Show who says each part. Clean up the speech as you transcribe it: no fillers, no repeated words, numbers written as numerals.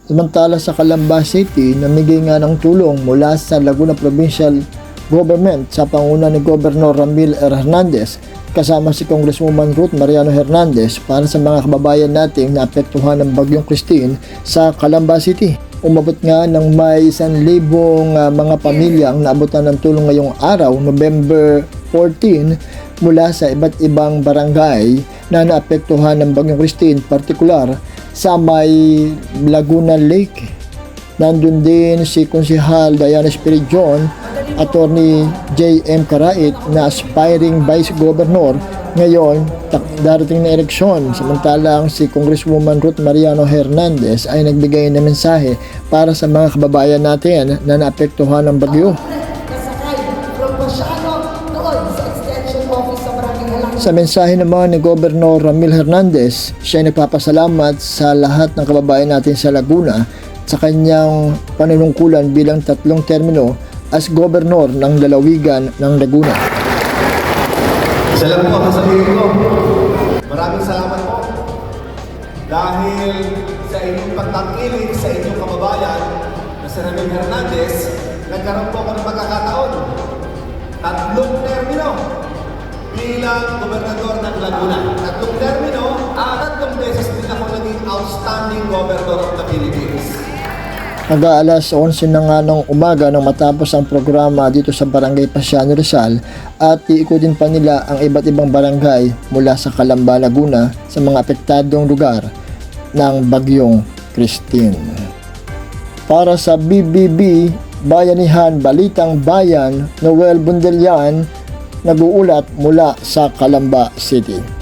Speaker 1: Samantala sa Calamba City, namigay nga ng tulong mula sa Laguna Provincial Government sa panguna ni Governor Ramil R. Hernandez kasama si Congresswoman Ruth Mariano Hernandez para sa mga kababayan nating naapektuhan ng Bagyong Christine sa Calamba City. Umabot nga ng may 1,000 mga pamilya ang naabutan ng tulong ngayong araw, November 14, mula sa iba't ibang barangay na naapektuhan ng Bagyong Christine, partikular sa may Laguna Lake. Nandun din si Konsehal Diana Espiridion, Attorney J.M. Karait na aspiring Vice Governor ngayon darating na eleksyon. Samantalang si Congresswoman Ruth Mariano Hernandez ay nagbigay ng mensahe para sa mga kababayan natin na naapektuhan ng bagyo. Sa mensahe naman ni Governor Ramil Hernandez, siya ay nagpapasalamat sa lahat ng kababayan natin sa Laguna sa kanyang panunungkulan bilang 3 termino as Governor ng lalawigan ng Laguna.
Speaker 2: Isa lang po ang sasabihin ko. Maraming salamat po. Dahil sa inyong pagtangkilik sa inyong kababayan na si Ramil Hernandez, nagkaroon po ako ng pagkakataon. 3 termino bilang gobernador ng Laguna. 3 termino, 3 beses din ako naging outstanding governor of the Philippines.
Speaker 1: Mag-aalas 11 na nga ng umaga nang matapos ang programa dito sa Barangay Pasiano Rizal at iikutin pa nila ang iba't ibang barangay mula sa Calamba, Laguna sa mga apektadong lugar ng Bagyong Christine. Para sa BBB Bayanihan Balitang Bayan, Noel Bundelian, nag-uulat mula sa Calamba City.